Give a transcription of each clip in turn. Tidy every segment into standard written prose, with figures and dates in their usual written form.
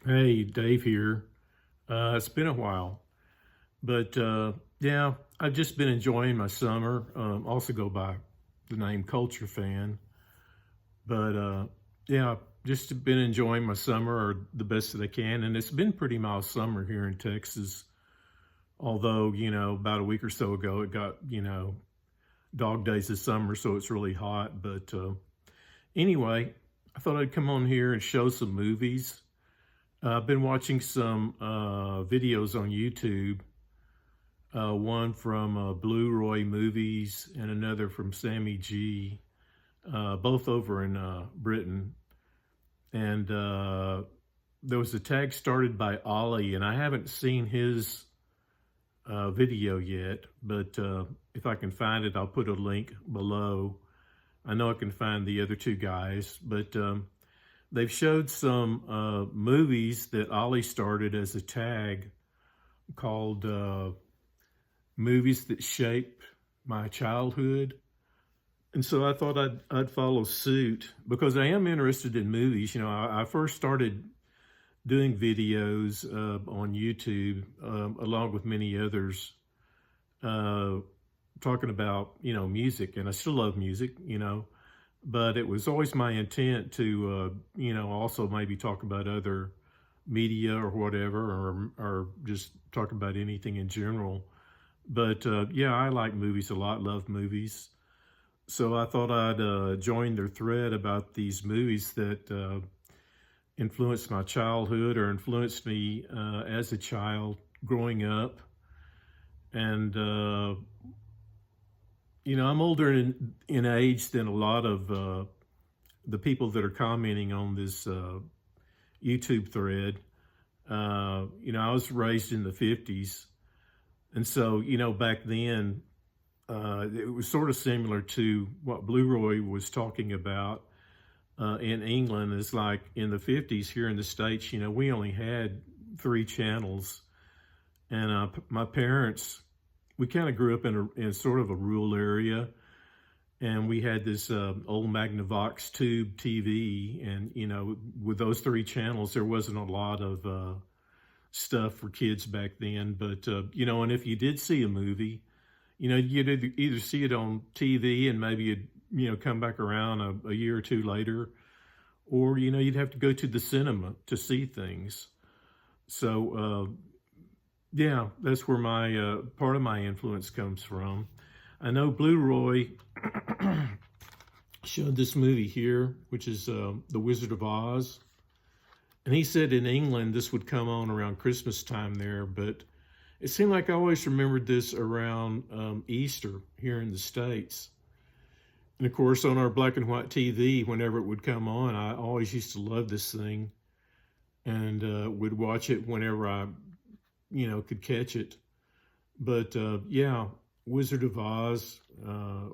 Hey, Dave here. It's been a while, but yeah, I've just been enjoying my summer. Also go by the name Culture Fan, but yeah, just been enjoying my summer or the best that I can, and it's been pretty mild summer here in Texas. Although about a week or so ago, it got dog days of summer, so it's really hot. But anyway, I thought I'd come on here and show some movies. I've been watching some videos on YouTube, one from Blue Roy Movies and another from Sammy G, both over in Britain. And there was a tag started by Ollie, and I haven't seen his video yet, but if I can find it, I'll put a link below. I know I can find the other two guys, but they've showed some movies that Ollie started as a tag called Movies That Shaped My Childhood. And so I thought I'd follow suit because I am interested in movies. I first started doing videos on YouTube along with many others uh, talking about, music. And I still love music. But it was always my intent to, also maybe talk about other media or whatever, or just talk about anything in general. But yeah, I like movies a lot, love movies. So I thought I'd join their thread about these movies that influenced my childhood or influenced me as a child growing up. And I'm older in age than a lot of the people that are commenting on this YouTube thread. I was raised in the 50s. And so, back then, it was sort of similar to what Blue Roy was talking about in England. Is like in the 50s here in the States, we only had three channels. And my parents, we kind of grew up in sort of a rural area, and we had this old Magnavox tube TV, and with those three channels, there wasn't a lot of stuff for kids back then. But and if you did see a movie, you'd either see it on TV and maybe you'd come back around a year or two later, or you'd have to go to the cinema to see things. So yeah, that's where my part of my influence comes from. I know Blue Roy showed this movie here, which is The Wizard of Oz. And he said in England this would come on around Christmas time there, but it seemed like I always remembered this around Easter here in the States. And of course, on our black and white TV, whenever it would come on, I always used to love this thing and would watch it whenever I, could catch it. But yeah, Wizard of Oz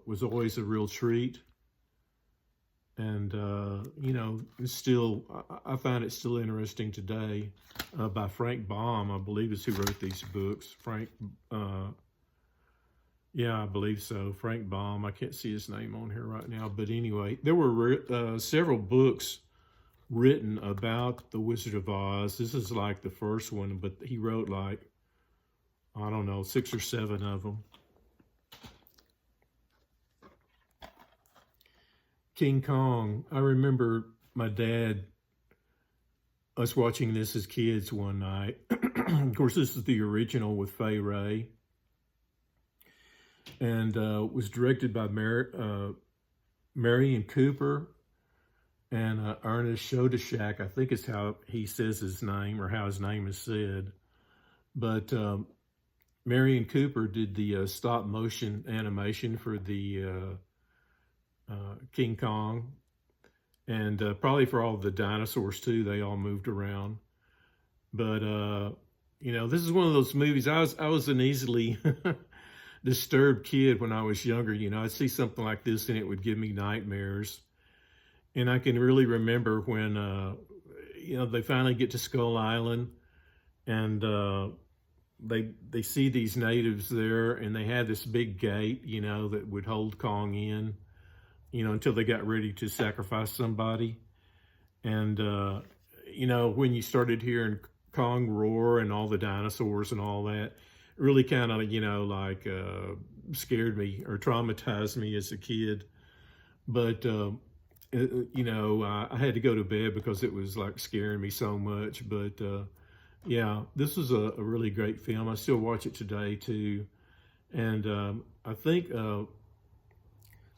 was always a real treat. And, it's still, I find it still interesting today by Frank Baum, I believe is who wrote these books. Yeah, I believe so. Frank Baum. I can't see his name on here right now. But anyway, there were several books written about The Wizard of Oz. This is like the first one, but he wrote like, I don't know, 6 or 7 of them. King Kong. I remember my dad, us watching this as kids one night. Of course, this is the original with Fay Wray, and was directed by Marion Cooper and Ernest Schoedsack. I think is how he says his name, or how his name is said. But Marion Cooper did the stop motion animation for the King Kong, and probably for all the dinosaurs too. They all moved around. But this is one of those movies. I was an easily disturbed kid when I was younger. I'd see something like this and it would give me nightmares. And I can really remember when they finally get to Skull Island, and they see these natives there, and they had this big gate, that would hold Kong in, until they got ready to sacrifice somebody. And when you started hearing Kong roar and all the dinosaurs and all that, it really kind of, like scared me or traumatized me as a kid. But, I had to go to bed because it was like scaring me so much. But yeah, this was a really great film. I still watch it today too. And I think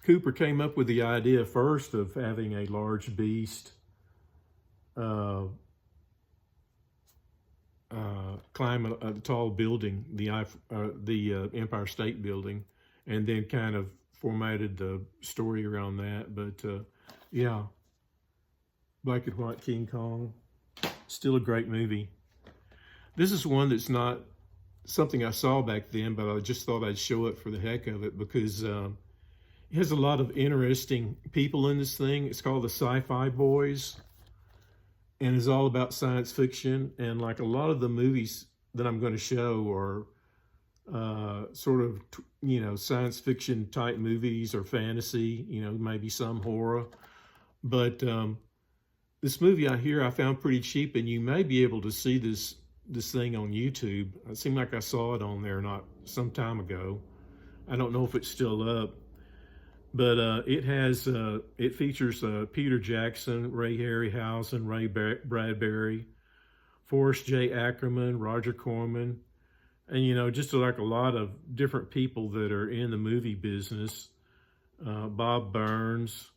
Cooper came up with the idea first of having a large beast uh, climb a tall building, the Empire State Building, and then kind of formatted the story around that. But yeah, Black and White King Kong, still a great movie. This is one that's not something I saw back then, but I just thought I'd show it for the heck of it because it has a lot of interesting people in this thing. It's called the Sci-Fi Boys, and it's all about science fiction. And like a lot of the movies that I'm going to show are sort of, science fiction type movies or fantasy, maybe some horror. But this movie I found pretty cheap, and you may be able to see this thing on YouTube. It seemed like I saw it on there not some time ago. I don't know if it's still up, but it features Peter Jackson, Ray Harryhausen, Ray Bradbury, Forrest J. Ackerman, Roger Corman, and just like a lot of different people that are in the movie business. Bob Burns,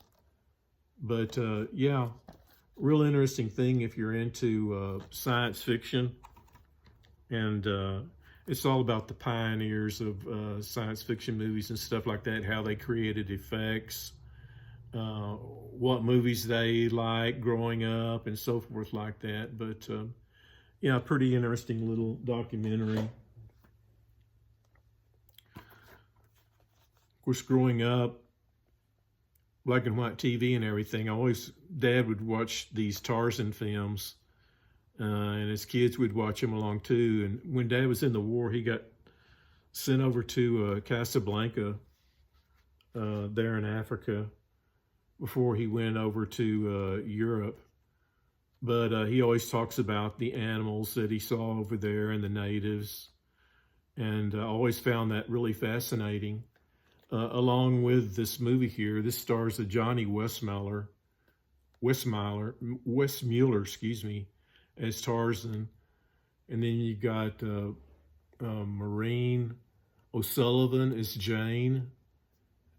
but yeah, real interesting thing if you're into science fiction. And it's all about the pioneers of science fiction movies and stuff like that, how they created effects, what movies they liked growing up, and so forth like that. But yeah, pretty interesting little documentary. Of course, growing up, black and white TV and everything, Dad would watch these Tarzan films. And as kids, we'd watch him along too. And when Dad was in the war, he got sent over to Casablanca there in Africa before he went over to Europe. But he always talks about the animals that he saw over there and the natives. And I always found that really fascinating. Along with this movie here, this stars Johnny Westmuller, excuse me, as Tarzan. And then you got Maureen O'Sullivan as Jane.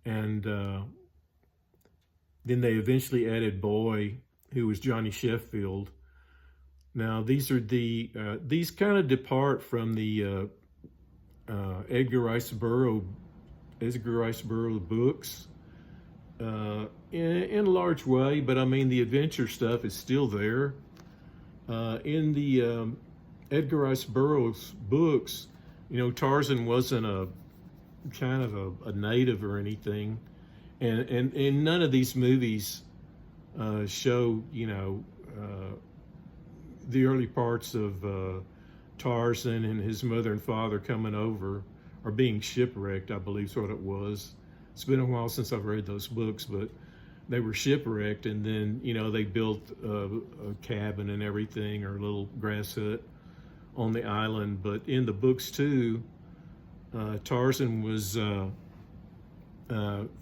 And then they eventually added Boy, who was Johnny Sheffield. Now, these kind of depart from the Edgar Rice Burroughs books in a large way, but I mean, the adventure stuff is still there. In the Edgar Rice Burroughs books, Tarzan wasn't a kind of a native or anything, and none of these movies show the early parts of Tarzan and his mother and father coming over or being shipwrecked, I believe is what it was. It's been a while since I've read those books, but they were shipwrecked, and then they built a cabin and everything, or a little grass hut on the island. But in the books too, Tarzan was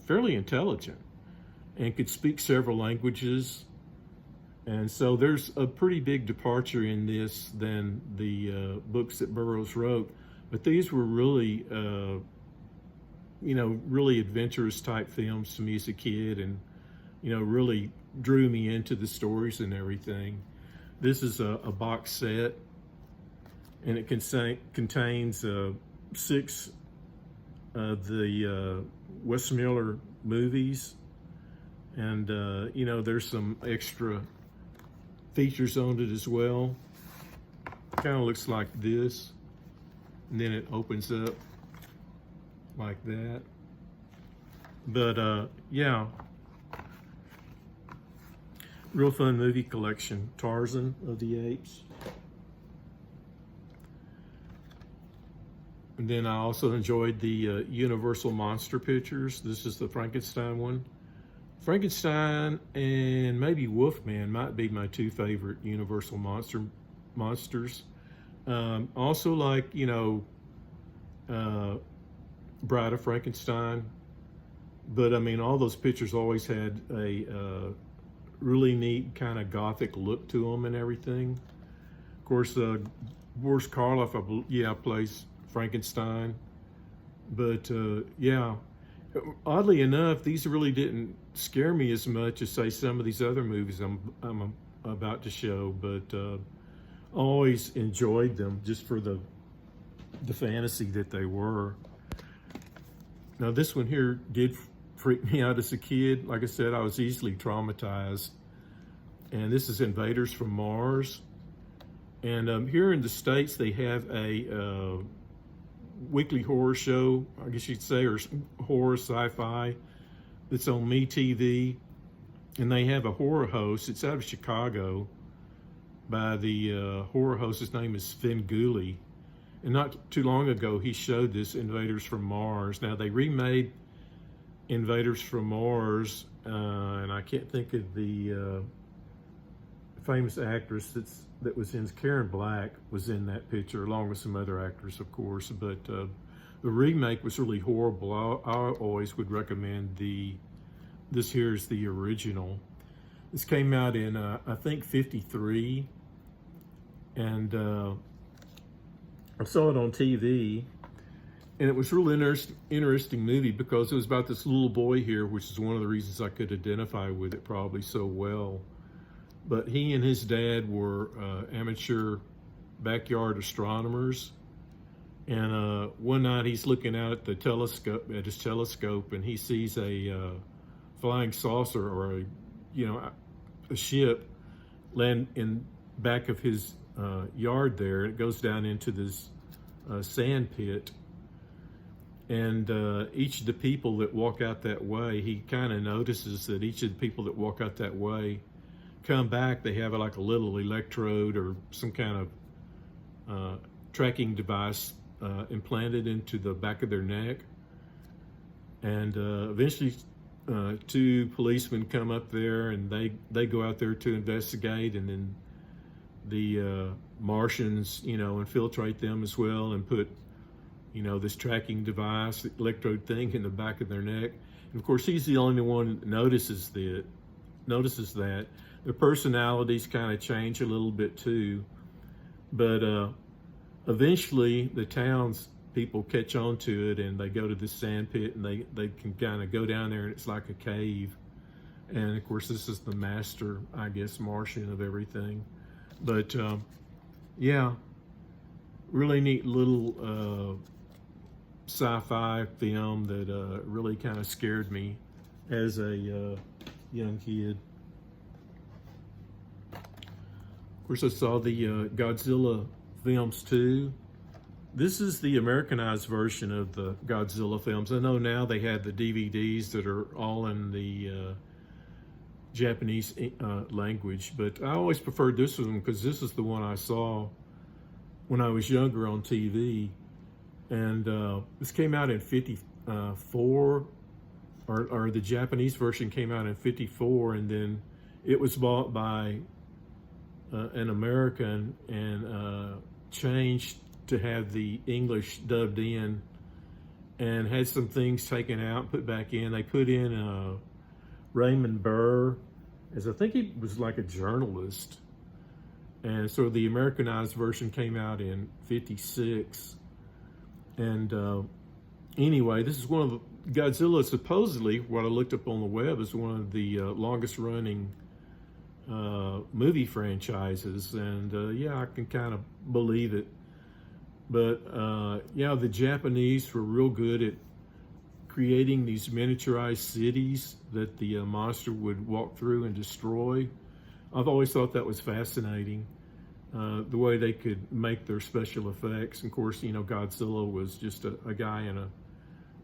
fairly intelligent and could speak several languages, and so there's a pretty big departure in this than the books that Burroughs wrote. But these were really really adventurous type films to me as a kid, and really drew me into the stories and everything. This is a box set, and it contains 6 of the Westmuller movies. And, there's some extra features on it as well. Kind of looks like this, and then it opens up like that. But, yeah. Real fun movie collection. Tarzan of the Apes. And then I also enjoyed the Universal Monster Pictures. This is the Frankenstein one. Frankenstein and maybe Wolfman might be my two favorite Universal monsters. Also, like uh, Bride of Frankenstein, but I mean, all those pictures always had a really neat kind of gothic look to them and everything. Of course, Boris Karloff, plays Frankenstein, but yeah. Oddly enough, these really didn't scare me as much as say some of these other movies I'm about to show, but I always enjoyed them just for the fantasy that they were. Now this one here did freak me out as a kid. Like I said, I was easily traumatized. And this is Invaders from Mars. And here in the States, they have a weekly horror show, I guess you'd say, or horror sci-fi that's on MeTV. And they have a horror host. It's out of Chicago by the horror host. His name is Sven Gulli. And not too long ago, he showed this Invaders from Mars. Now, they remade Invaders from Mars, and I can't think of the famous actress that was in. Karen Black was in that picture, along with some other actors, of course. But the remake was really horrible. I always would recommend this here is the original. This came out in, I think, '53. And I saw it on TV, and it was a really interesting movie because it was about this little boy here, which is one of the reasons I could identify with it probably so well. But he and his dad were amateur backyard astronomers, and one night he's looking out at his telescope, and he sees a flying saucer or a ship land in back of his yard there. It goes down into this sand pit, and each of the people that walk out that way, he kind of notices that each of the people that walk out that way come back, they have like a little electrode or some kind of tracking device implanted into the back of their neck. And eventually two policemen come up there, and they go out there to investigate, and then the Martians, infiltrate them as well and put, this tracking device, electrode thing in the back of their neck. And of course, he's the only one that notices that. Their personalities kind of change a little bit too. But eventually, the town's people catch on to it, and they go to this sand pit, and they can kind of go down there, and it's like a cave. And of course, this is the master, I guess, Martian of everything. But yeah, really neat little sci-fi film that really kind of scared me as a young kid. Of course, I saw the Godzilla films too. This is the Americanized version of the Godzilla films. I know now they have the DVDs that are all in the Japanese language, but I always preferred this one because this is the one I saw when I was younger on TV. And this came out in '54, or the Japanese version came out in '54, and then it was bought by an American and changed to have the English dubbed in, and had some things taken out, put back in. They put in Raymond Burr, as I think he was like a journalist. And so the Americanized version came out in '56. And anyway, this is one of the, Godzilla supposedly, what I looked up on the web, is one of the longest running movie franchises. And yeah, I can kind of believe it. But yeah, the Japanese were real good at creating these miniaturized cities that the monster would walk through and destroy. I've always thought that was fascinating, the way they could make their special effects. And of course, Godzilla was just a guy in a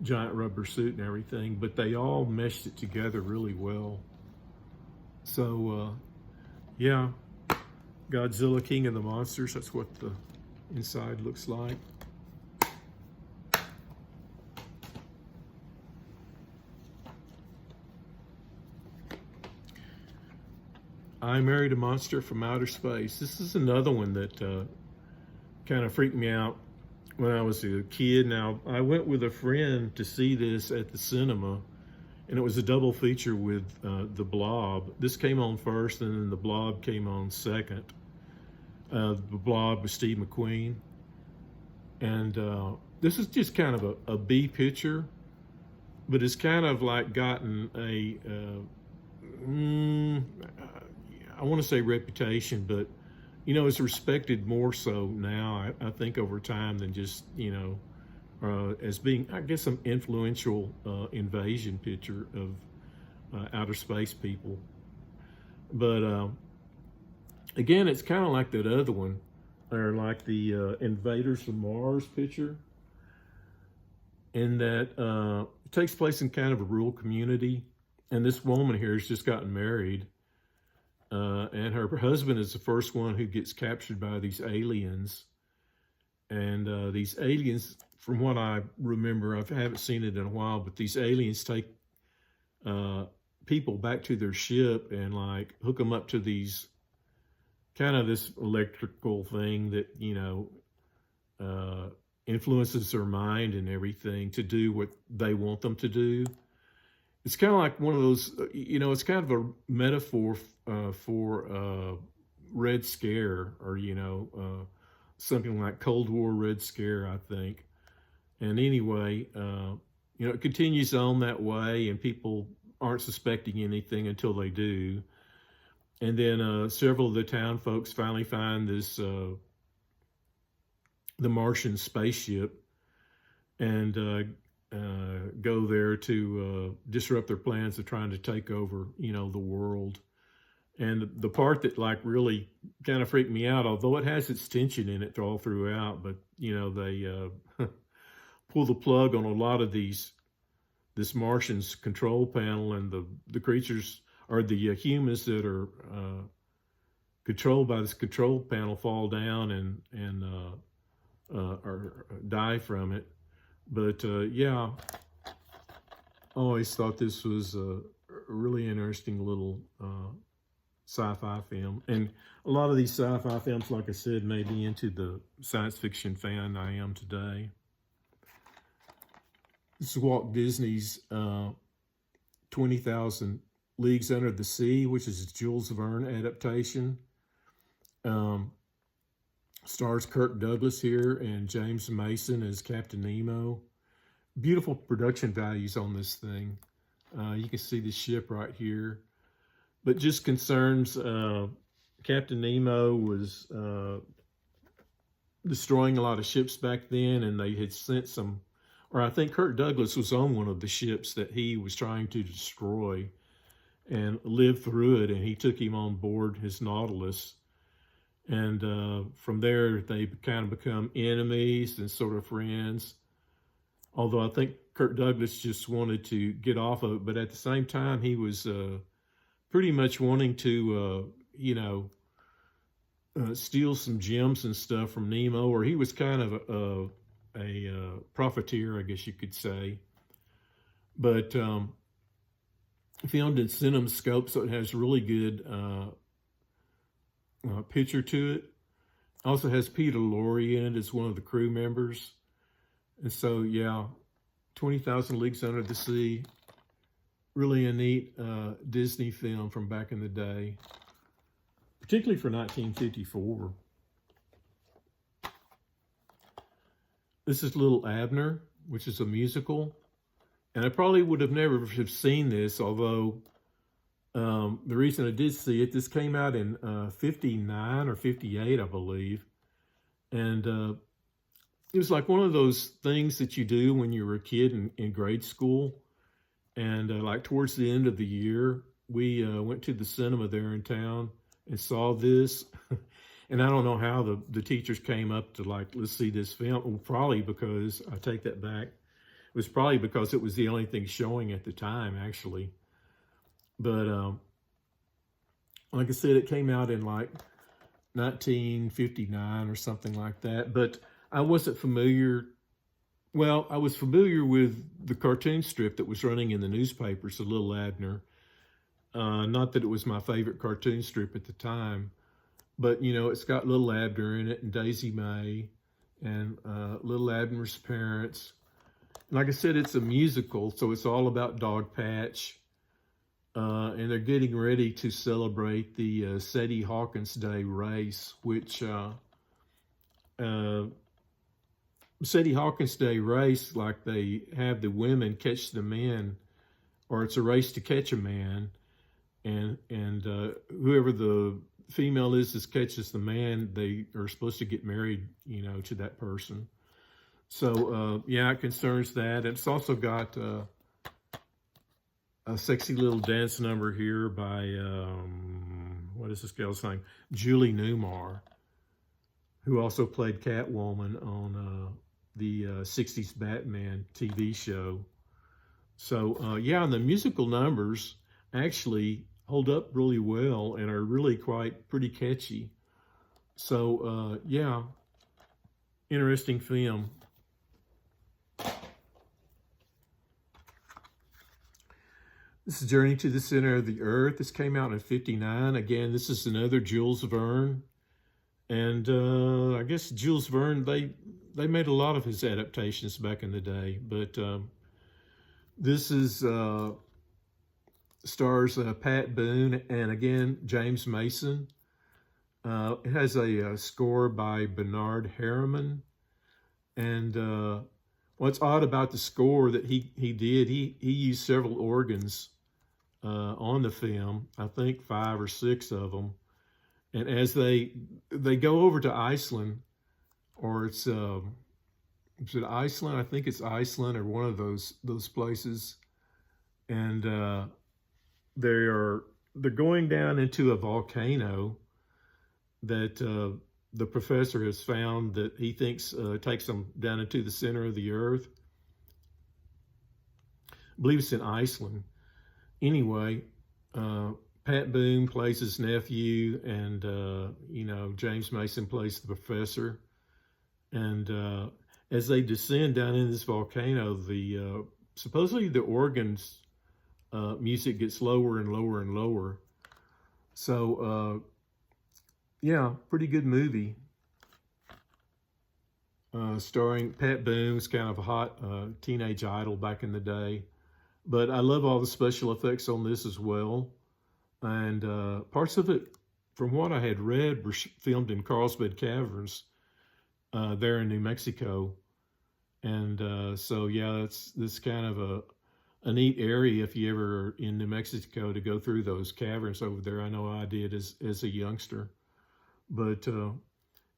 giant rubber suit and everything, but they all meshed it together really well. So yeah, Godzilla, King of the Monsters, that's what the inside looks like. I Married a Monster from Outer Space. This is another one that kind of freaked me out when I was a kid. Now, I went with a friend to see this at the cinema, and it was a double feature with The Blob. This came on first, and then The Blob came on second. The Blob with Steve McQueen. And this is just kind of a B picture, but it's kind of like gotten a, I want to say reputation, but it's respected more so now, I think, over time than just, as being, I guess, some influential invasion picture of outer space people. But again, it's kind of like that other one, or like the Invaders from Mars picture, in that it takes place in kind of a rural community, and this woman here has just gotten married. And her husband is the first one who gets captured by these aliens. And these aliens, from what I remember, I haven't seen it in a while, but these aliens take people back to their ship and like hook them up to these kind of this electrical thing that, influences their mind and everything to do what they want them to do. It's kind of like one of those, it's kind of a metaphor for Red Scare, or, something like Cold War Red Scare, I think. And anyway, it continues on that way, and people aren't suspecting anything until they do. And then several of the town folks finally find this, the Martian spaceship, and go there to disrupt their plans of trying to take over, the world. And the part that like really kind of freaked me out, although it has its tension in it all throughout, but they pull the plug on a lot of this Martian's control panel, and the creatures, or the humans that are controlled by this control panel, fall down and or die from it. But yeah, I always thought this was a really interesting little sci-fi film. And a lot of these sci-fi films, like I said, made me into the science fiction fan I am today. This is Walt Disney's 20,000 Leagues Under the Sea, which is a Jules Verne adaptation. Stars Kirk Douglas here and James Mason as Captain Nemo. Beautiful production values on this thing. You can see the ship right here. But just concerns, Captain Nemo was destroying a lot of ships back then, and they had sent some, or I think Kirk Douglas was on one of the ships that he was trying to destroy and lived through it, and he took him on board his Nautilus. And from there, they kind of become enemies and sort of friends. Although I think Kirk Douglas just wanted to get off of it, but at the same time, he was pretty much wanting to, steal some gems and stuff from Nemo, or he was kind of a profiteer, I guess you could say. But filmed in CinemaScope, so it has really good picture to it. Also has Peter Lorre in it as one of the crew members. And so, yeah, 20,000 Leagues Under the Sea. Really a neat Disney film from back in the day, particularly for 1954. This is Little Abner, which is a musical. And I probably would have never have seen this, although the reason I did see it, this came out in 59 or 58, I believe. And it was like one of those things that you do when you were a kid in grade school. And like towards the end of the year, we went to the cinema there in town and saw this. And I don't know how the teachers came up to like, let's see this film. Well, probably because, I take that back, it was probably because it was the only thing showing at the time, actually. But like I said, it came out in like 1959 or something like that. But I wasn't familiar. Well, I was familiar with the cartoon strip that was running in the newspapers, The Little Abner. Not that it was my favorite cartoon strip at the time, but you know, it's got Little Abner in it and Daisy May and Little Abner's parents. And like I said, it's a musical, so it's all about Dog Patch. And they're getting ready to celebrate the Sadie Hawkins Day race, which Sadie Hawkins Day race, like they have the women catch the men, or it's a race to catch a man, and whoever the female is that catches the man, they are supposed to get married, you know, to that person. So yeah, it concerns that. It's also got a sexy little dance number here by what is this gal's name? Julie Newmar, who also played Catwoman on the 60s Batman TV show. So yeah, and the musical numbers actually hold up really well and are really pretty catchy. So yeah, interesting film. This is Journey to the Center of the Earth. This came out in '59. Again, this is another Jules Verne. And I guess Jules Verne, they made a lot of his adaptations back in the day. But this is stars Pat Boone and again James Mason. It has a score by Bernard Herrmann. And what's odd about the score that he did, he used several organs on the film, I think 5 or 6 of them. And as they go over to Iceland, or is it Iceland? I think it's Iceland or one of those places. And they're going down into a volcano that the professor has found that he thinks takes them down into the center of the earth. I believe it's in Iceland. Anyway, Pat Boone plays his nephew, and you know, James Mason plays the professor. And as they descend down in this volcano, the supposedly the organs music gets lower and lower and lower. So yeah, pretty good movie. Starring Pat Boone, was kind of a hot teenage idol back in the day. But I love all the special effects on this as well. And parts of it, from what I had read, were filmed in Carlsbad Caverns there in New Mexico. And so, yeah, it's kind of a neat area if you ever are in New Mexico to go through those caverns over there. I know I did as a youngster. But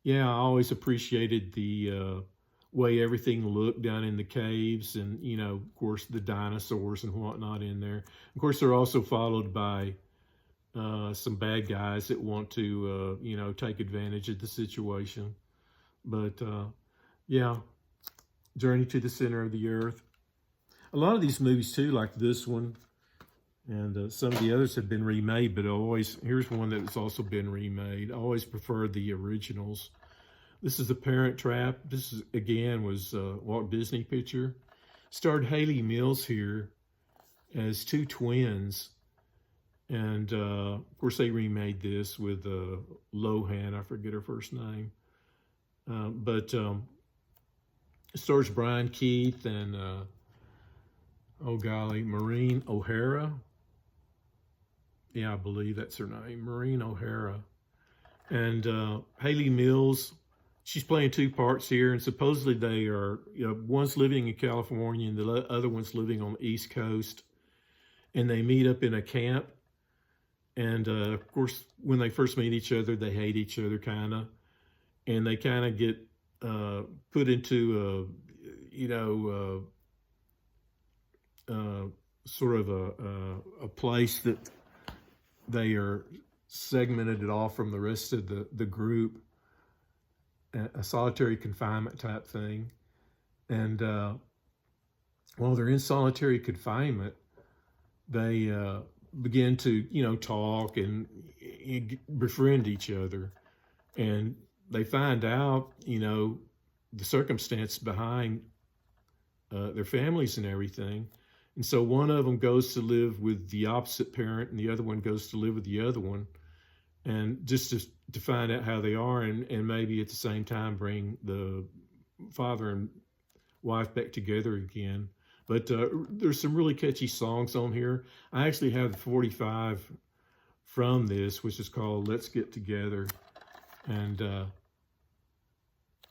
yeah, I always appreciated the way everything looked down in the caves, and you know, of course, the dinosaurs and whatnot in there. Of course, they're also followed by some bad guys that want to you know, take advantage of the situation. But yeah, Journey to the Center of the Earth. A lot of these movies too, like this one, and some of the others have been remade, but here's one that's also been remade. I always prefer the originals. This is The Parent Trap. This is, again, was a Walt Disney picture. Starred Hayley Mills here as 2 twins. And of course, they remade this with Lohan. I forget her first name. But it stars Brian Keith and, oh golly, Maureen O'Hara. Yeah, I believe that's her name, Maureen O'Hara. And Hayley Mills, she's playing 2 parts here, and supposedly they are, you know, one's living in California and the other one's living on the East Coast. And they meet up in a camp. And of course, when they first meet each other, they hate each other kind of. And they kind of get put into you know, sort of a place that they are segmented off from the rest of the group, a solitary confinement type thing. And while they're in solitary confinement, they begin to, you know, talk and befriend each other. And they find out, you know, the circumstance behind their families and everything. And so one of them goes to live with the opposite parent, and the other one goes to live with the other one, and just to find out how they are, and maybe at the same time bring the father and wife back together again. But there's some really catchy songs on here. I actually have the 45 from this, which is called Let's Get Together. And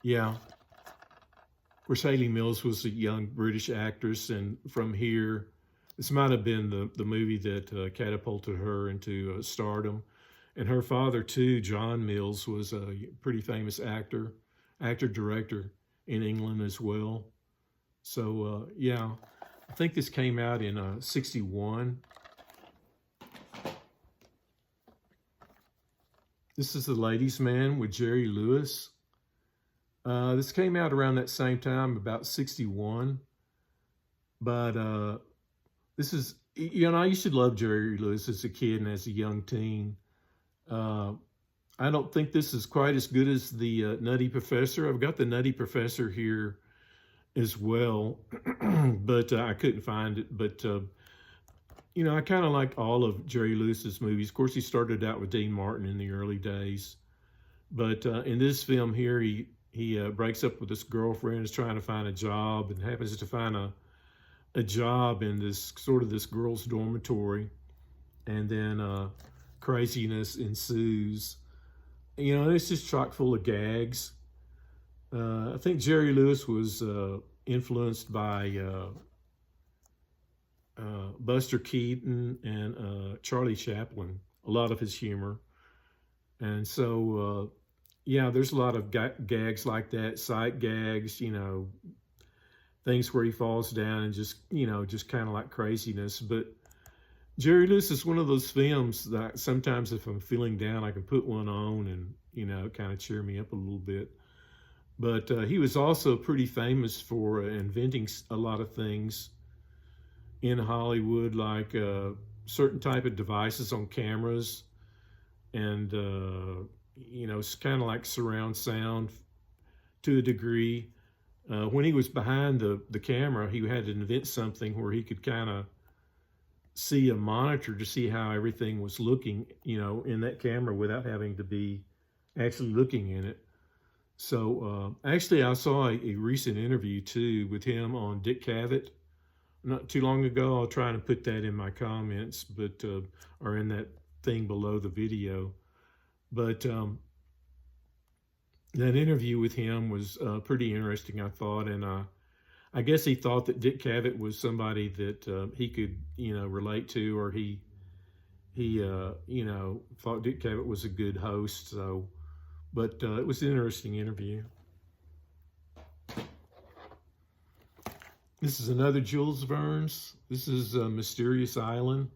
yeah, of course, Hayley Mills was a young British actress, and from here, this might have been the movie that catapulted her into stardom. And her father, too, John Mills, was a pretty famous director in England as well. So, yeah, I think this came out in 61. This is The Ladies' Man with Jerry Lewis. This came out around that same time, about 61. But this is, I used to love Jerry Lewis as a kid and as a young teen. I don't think this is quite as good as the Nutty Professor. I've got the Nutty Professor here as well, but I couldn't find it. But, I kind of liked all of Jerry Lewis's movies. Of course, he started out with Dean Martin in the early days. But in this film here, he breaks up with this girlfriend, is trying to find a job, and happens to find a job in this girl's dormitory. And then craziness ensues. It's just chock full of gags. I think Jerry Lewis was influenced by Buster Keaton and Charlie Chaplin, a lot of his humor. And so, there's a lot of gags like that, sight gags, things where he falls down and just kind of like craziness. But Jerry Lewis is one of those films that sometimes if I'm feeling down, I can put one on and, kind of cheer me up a little bit. But he was also pretty famous for inventing a lot of things in Hollywood, like certain type of devices on cameras, and it's kind of like surround sound to a degree. When he was behind the camera, he had to invent something where he could kind of see a monitor to see how everything was looking, in that camera without having to be actually looking in it. So actually, I saw a recent interview too with him on Dick Cavett not too long ago. I'll try and put that in my comments, but or in that thing below the video. But that interview with him was pretty interesting, I thought, and I guess he thought that Dick Cavett was somebody that he could, relate to, or he thought Dick Cavett was a good host. So, but it was an interesting interview. This is another Jules Verne's. This is Mysterious Island,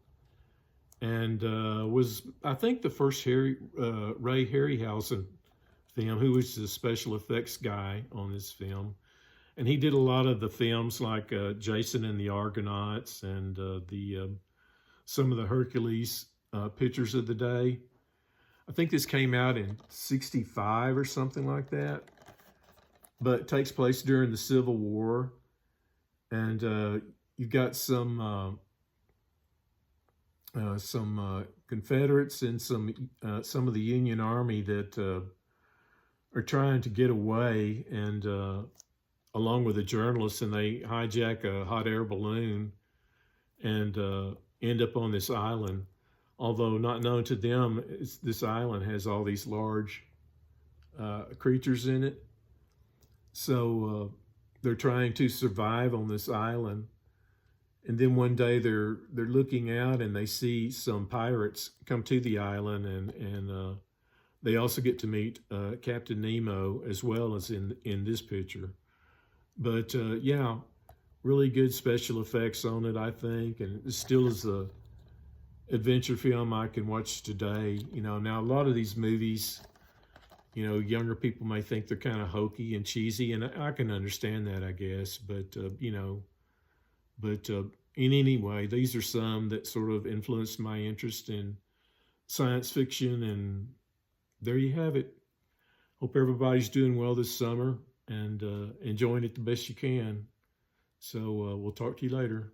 and was, I think, the first Ray Harryhausen film, who was the special effects guy on this film. And he did a lot of the films like Jason and the Argonauts and some of the Hercules pictures of the day. I think this came out in 65 or something like that, but it takes place during the Civil War. And you've got some Confederates and some of the Union Army that are trying to get away, and along with a journalist, and they hijack a hot air balloon and end up on this island. Although not known to them, this island has all these large creatures in it. So they're trying to survive on this island. And then one day they're looking out and they see some pirates come to the island, and they also get to meet Captain Nemo as well as in this picture. But really good special effects on it, I think, and it still is a adventure film I can watch today. Now a lot of these movies, younger people may think they're kind of hokey and cheesy, and I can understand that, I guess. But in any way, these are some that sort of influenced my interest in science fiction, and there you have it. Hope everybody's doing well this summer and enjoying it the best you can. So we'll talk to you later.